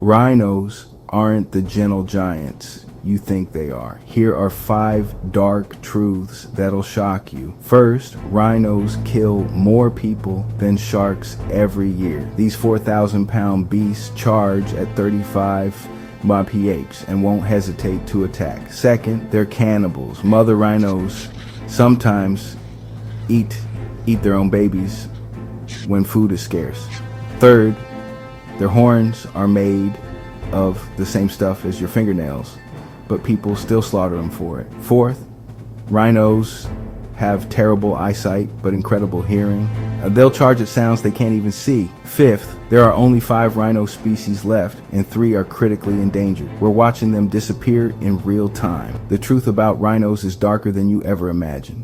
Rhinos aren't the gentle giants you think they are. Here are 5 dark truths that'll shock you. First, rhinos kill more people than sharks every year. These 4,000-pound beasts charge at 35 mph and won't hesitate to attack. Second, they're cannibals. Mother rhinos sometimes eat their own babies when food is scarce. Third, their horns are made of the same stuff as your fingernails, but people still slaughter them for it. Fourth, rhinos have terrible eyesight but incredible hearing. They'll charge at sounds they can't even see. Fifth, there are only 5 rhino species left and 3 are critically endangered. We're watching them disappear in real time. The truth about rhinos is darker than you ever imagined.